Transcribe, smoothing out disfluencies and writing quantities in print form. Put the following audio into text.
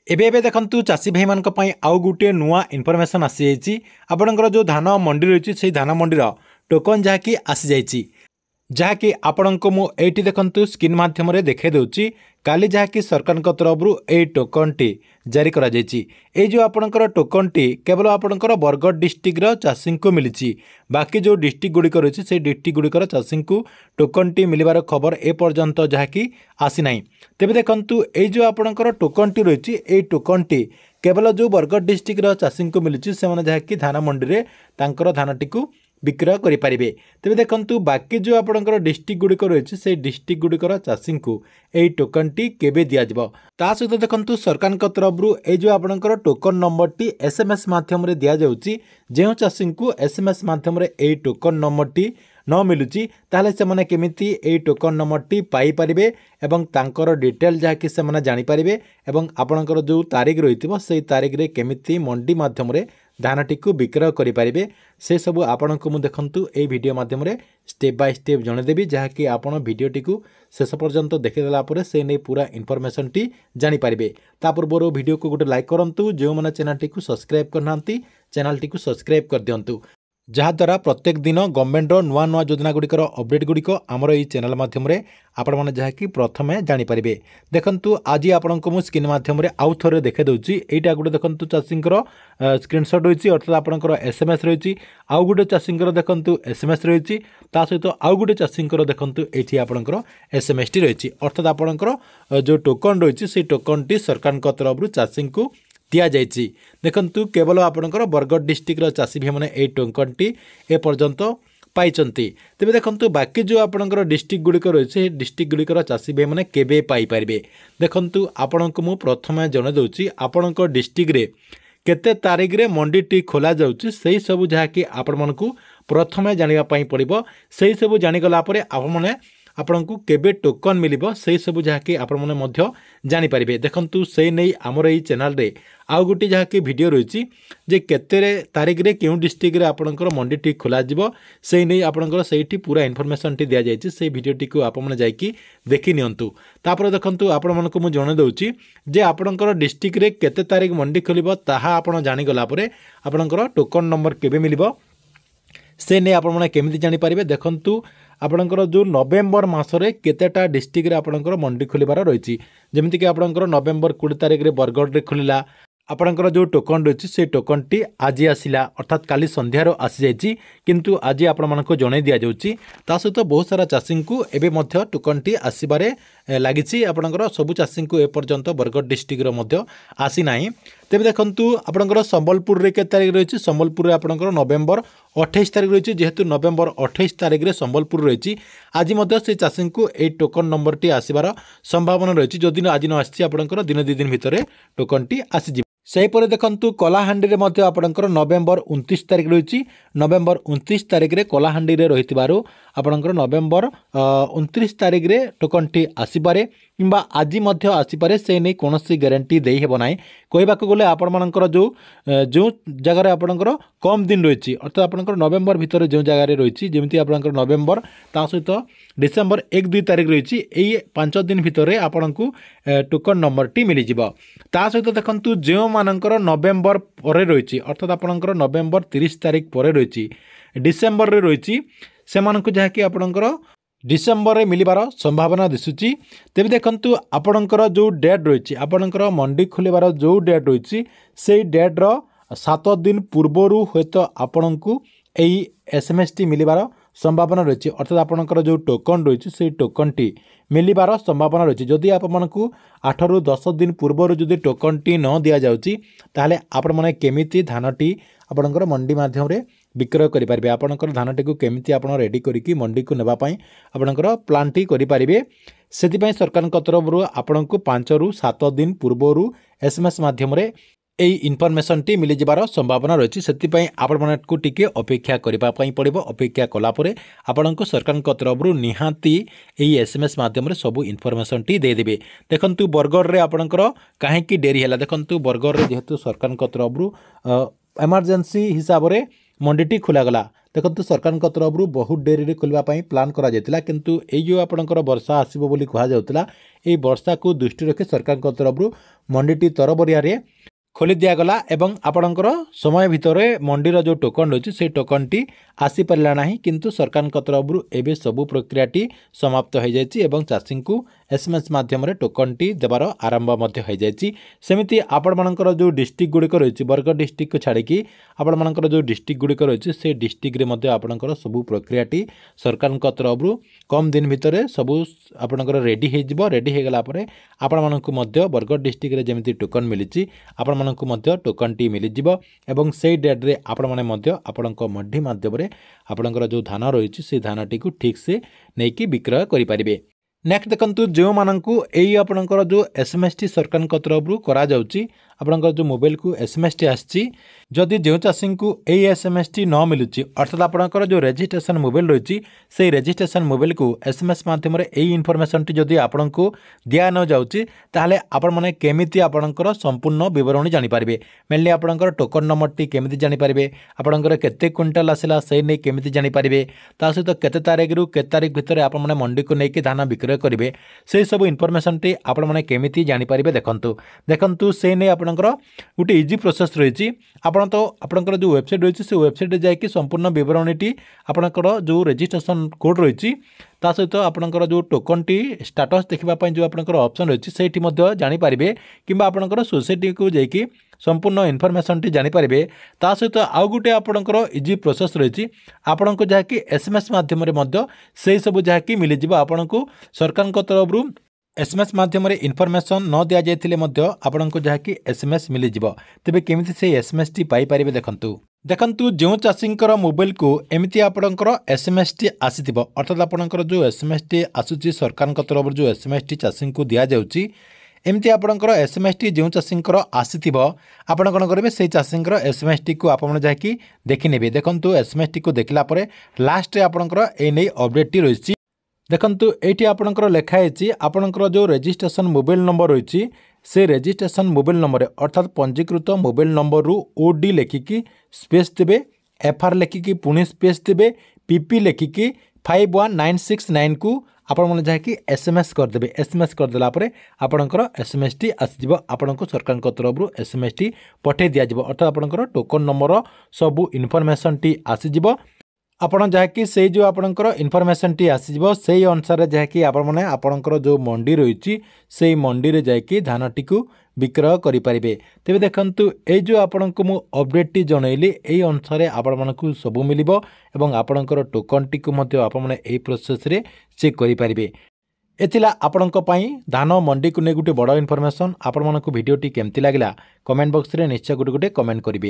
एबे एबे देखंतु चाषी भाई मानक पई आउ गुटे नुआ इनफॉरमेशन आसी जाइछि। आपणकर जो धान मंडी रही से धान मंडीर टोकन जहाँकि आसी जाइछि, जहाँकि आपणको मु एठी देखंतु स्क्रीन माध्यम रे देखे दउछि। काली जहाँकि सरकार तरफ ए टोकन टी जारी करा जाइछि। ए जो आपणकर टोकन टी केवल आपणकर बरगढ़ डिस्ट्रिक्ट रो चाषी को मिलिछि। बाकी जो डिस्ट्रिक्ट गुड़िक रही से डिस्ट्रिक्ट गुड़िकर चाषी को टोकन टी मिलबार खबर ए पर्यंत जहाँकि आसी नाही। तेबे देखंतु ए जो आपणकर टोकन टी रही ए टोकन टी केवल जो बरगढ़ डिस्ट्रिक्ट रो चाषी को मिलिछि से माने जहाँकि धान मंडी रे तांकर धान टी को विक्रय करें। तेज देखु बाकी जो आपंकर डिस्ट्रिक्ट गुड़िक रही से डिस्ट्रिक्ट गुड़िकर चाषी को यही टोकन टी केबे दिया जिवो। ता सहित देखु सरकार तरफ ये जो आपंकर टोकन नंबर टी एसएमएस माध्यम रे दिया जाउची। जो चाषी को एसएमएस माध्यम रे यही टोकन नंबर टी न मिलुची ताले से माने केमिति A token number T pi परिबे एवं तांकर डिटेल जहाँकि से माने जानि परिबे एवं आपणकर जो तारीख रही से तारीख रे केमिति मंडी माध्यम रे धान टी को विक्रय करें से सबू आपण को देखंतु ए वीडियो माध्यम रे स्टेप बाय स्टेप जनदेवी, जहाँकि आपण वीडियो टी को शेष पर्यंत देखिदेला परे से नहीं पूरा इनफॉरमेशन टी जानि परिबे। ता पूर्व वीडियो को गोटे लाइक करंतु, जो माने चैनल टी को सब्सक्राइब करनांती चैनल टी को सब्सक्राइब कर दियंतु, जहाँद्वारा प्रत्येक दिन गवर्नमेंट नुआ नुआ योजना गुड़िकर अपडेट गुड़िक आमर ये चैनल माध्यम आपण मैंने जहाँकि प्रथमे जानीपर। देखंतु आज आपण को स्क्रीन माध्यम आउ थे देखे दूसरी यहाँ गोटे देखंतु चाषी स्क्रीनशॉट रही अर्थात आपंकर एसएमएस रही आउ गोटे चाषी देखंतु एसएमएस रही सहित आउ गोटे चाषी देखंतु ये आपंकर एसएमएस टी रही अर्थात आपंकर जो टोकन रही से टोकन टी सरकार तरफ चाषी को दिया जाइछि। देखंतु केवल आपणकर बरगढ़ डिस्ट्रिक्ट चाषी भाई मैंने यही टोकन टी ए पर्यंत पाइचंती। तेबे देखंतु बाकी जो आपणकर डिस्ट्रिक्ट गुड़िक रही है डिस्ट्रिक्ट गुड़िकर चाषी भाई मैंने केबे पाई परिबे। देखंतु आपणको मु प्रथमे जणे दउछि आपणकर डिस्ट्रिक्ट रे केते तारीख रे मंडी टी खोला जाउछि सेही सब जहाँकि आपण मानकु प्रथमे जानिबा पई पड़िबो। सेही सब जानिगला परे आपण माने आपको केबे टोकन मिलिबो सेही सब जहाँकि आपण माने मध्य जानि परिबे। देखंतु से नहीं आमर ये चैनल रे आउ गोटे जहाँकि वीडियो रही जे केते तारीख रे केउ डिस्ट्रिक्ट रे आपणकर मंडी टी खोला जिवो से नहीं आपणकर सेठी पूरा इनफॉरमेशन टी दिया जायछि। से वीडियो टी को आपण माने जाईकी देखि नियंतु। तापर देखंतु आपण मानको मु जणे दउछि जे आपणकर डिस्ट्रिक्ट रे केते तारीख मंडी खोलिबो ताहा आपण जानि गला परे आपणकर टोकन नंबर केबे मिलिबो से नहीं आपण माने केमिति जानि परिबे। देखंतु आपणकर जो नवेम्बर मासरे केतेटा डिस्ट्रिक्ट रे आपणकर मंडी खोलिबार रही जमिति कि आपणकर नवेम्बर 20 तारीख रे बरगढ़ रे खोलिला आपणकर जो टोकन रही से टोकन टी आज आसिला अर्थात काली संध्यार आसी जाइछि किंतु आज आपण मानको जणे दिया जाउछि। ता सहित बहुत सारा चाषी को एबे मध्य टोकन टी आसीबारे लागिछि। आपणकर सबु चाषी को ए पर्यंत बरगढ़ डिस्ट्रिक्ट रो मध्य आसी नाही। तेबे देखंतु आपणकर संबलपुर रे के तारीख रही संबलपुर रे आपणकर नवेम्बर 28 तारीख रही जेहेतु नवेम्बर 28 तारीख रे संबलपुर रही आज मध्य से चाषी को ए टोकन नंबर टी आसीबार संभावना रही। जो दिन आज न आसी आपणकर दिन 2 दिन भितर टोकन टी आसी सेहीपरि देखंतु कलाहांडी रे मध्य आपणकर नवेम्बर 29 तारीख रही नवेम्बर 29 तारीख रे कलाहांडी रे रहितबारु आपणकर नवेम्बर 29 तारीख रे टोकन टी आसीपारे किंबा आज मध्य आसीपारे से नहीं कौनसी गारंटी देई हेबो नाही। कहबा को गले आपण मानकर जो जगह आपणकर कम दिन रही अर्थात आपणकर नवेम्बर भितर जो जगह रही जेमती आपणकर नवेम्बर ता सहित डिसेम्बर 1-2 तारीख रही यही 5 दिन भितर आपणको टोकन नंबर टी मिल जिवो। ता सहित देखंतु जो मानकर नवेम्बर पर रही अर्थात आपणकर नवेम्बर 30 तारीख पर रही डिसेम्बर रे रही से मानक जहाँकि आपणकर डिसेम्बर रे मिलिबार संभावना दिसुची। तेबे देखंतु आपणकर जो डेट रही आपणकर मंडी खोलिबार जो डेट रही से डेट रो 7 दिन पूर्वरु होत आपणको एई एसएमएस टी मिलिबार संभावना रही अर्थात आपणकर जो टोकन रही से टोकन टी मिलिबार संभावना रही। जदि आपको 8 ରୁ 10 दिन पूर्वर जदि टोकन टी न दिया जाउची ताहले आपण माने केमिति धान टी आपणकर मंडी माध्यम रे विक्रय करें। आपणकर धान टी को केमिति आपण रेडी करिकी मंडी को नेबा पई आपणकर प्लान टी करि परिबे। सेति पई सरकार तरफ आपण को 5 ରୁ 7 दिन पूर्वरु एसएमएस माध्यम रे एई इनफॉरमेशन टी मिल जिबार संभावना रही। सेति पई आपण मानकु टिके अपेक्षा करिबा पई पड़िबो। अपेक्षा कला परे आपणको सरकार तरफ निहाती एई एसएमएस माध्यम रे सब इनफॉरमेशन टी दे देबे। देखंतु बरगढ़ रे आपणकर काहेकि डेरी हैला देखंतु बरगढ़ रे जेहेतु सरकार तरफ इमरजेंसी हिसाब रे मंडीटी खोलागला। देखो सरकार तरफ बहुत डेरी खोलने प्लां किंतु यो आपणकर वर्षा आसो बोली कहुला। ये वर्षा को दृष्टि रखी सरकार तरफ मंडीटी तरबरिया खोली दिगला एवं आपणकर समय भितर मंडीर जो टोकन रही से टोकन टी आसी पारा ना किंतु सरकार तरफ एवं सबू प्रक्रियाटी समाप्त हो जाए चाषी को एसएमएस माध्यम टोकन टी देवार आरंभ सेमती आपण मानकर जो डिस्ट्रिक्ट गुड़िक रही बरगढ़ डिस्ट्रिक्ट को छाड़ी आपण मानकर जो डिस्ट्रिक्ट गुड़िक रही से डिस्ट्रिक्ट आपणकर सबू प्रक्रियाटी सरकार तरफ कम दिन भितर सबू आपणकर रेडी हो गला आपण मानक बरगढ़ डिस्ट्रिक्ट जमी टोकन मिली आपण मानक टोकन टी मिल एवं से डेट रे आपण माने आपण मंडी माध्यम आपणकर जो धान रही से धान टी ठीक से नहीं कि विक्रय करें। नेक्स्ट देखंतु जो मानकु एई आपणकर जो एसएमएस टी सरकार तरफ करा जाउची आपणकर जो मोबाइल को एसएमएस टी आछि जदि जो चाषी को एई एसएमएस टी न मिलुची अर्थात आपणकर जो रजिस्ट्रेशन मोबाइल रही से रजिस्ट्रेशन मोबाइल को एसएमएस माध्यम एई इनफॉरमेशन टी जदि आपण को दिया न जाउची ताले आपण माने केमिति आपणकर संपूर्ण विवरणी जानि पारिबे। मेनली आपणकर टोकन नंबर टी केमिति जानि पारिबे आपणकर केते क्विंटल आसिला से नै केमिति जानि पारिबे ता सहित केते तारीख रु केते तारीख भितर आपण माने मंडी को नेकी धान विक्रय करिवे से सब इनफॉरमेशन टी आपण माने केमिति जानि पारिबे। देखंतु से नै आपणकर गोटे इजी प्रोसेस रही आपण तो आपणकर जो वेबसाइट रही से वेबसाइट जाकि संपूर्ण विवरणीटी आपणकर जो रजिस्ट्रेशन कोड रही ता सहित आपणकर जो टोकन टी स्टेटस देखा जो आपणकर ऑप्शन रही से जानि पारिबे किंबा आपणकर सोसाइटी को जाकि संपूर्ण इनफॉरमेशन टी जानि पारिबे। ता सहित आउ गोटे आपणकर इजी प्रोसेस रही आपण को जहाँकि एसएमएस माध्यम से सब जहाँकि मिल जाव आपण को सरकार तरफ एसएमएस माध्यम इनफॉरमेशन न दि जाइए आपण को जहाँकि एसएमएस मिल जाव तेबे केमिति से एसएमएस टी पाई पारिबे। देखंतु जो चाषींकर मोबाइल को एमती आपणकर एसएमएस टी आसीथिबो अर्थात आपणकर जो एसएमएस टी आसुची सरकार तरफ जो एसएमएस टी चाषी को दि जाउची एमती आपणकर एसएमएस टी जो चाषींकर आसीथिबो आपण कोन करिवे से चाषींकर एसएमएस टी को आपण जहाँकि देखि नेबे। देखंतु एसएमएस टी को देखला परे लास्ट रे आपणकर ए नै अपडेट टी रहिछि। देखंतु एटी आपणकर लेखा है आपणकर जो रजिस्ट्रेशन मोबाइल नंबर रही से रजिस्ट्रेशन मोबाइल नंबर अर्थात पंजीकृत मोबाइल नंबर रु ओडी लेखिकी स्पेस देबे एफआर लेखिकी पुणी स्पेस देबे पीपी लेखिकी 51969 को आपण मन जहाँकि एसएमएस करदेबे। एसएमएस करदेला परे आपणकर एसएमएस टी आसीजिवो आपण को सरकार तरफ एसएमएस टी पठे दिया जिवो अर्थात आपणकर टोकन नंबर सबू इनफॉरमेशन टी आसीजिवो आपण जहाँकि से जो आपणकर इनफॉरमेशन टी आसीजिवो से अनुसार जहाँकि आपण माने आपणकर जो मंडी रही से मंडी रे जाकि धान टी को विक्रय करि पारिबे। तेबे देखंतु ए जो आपण को मु अपडेट टी जनैली ए अनुसार आपण मानकु सब मिलिबो एवं आपणकर टोकन टी को मध्ये आपण माने ए प्रोसेस रे चेक करि पारिबे। एथिला आपणक पई धान मंडी को ने गुटे बड़ इनफॉरमेशन आपण मानकु वीडियो टी केमति लागला कमेंट बॉक्स रे निश्चय गुटे कमेंट करिवे।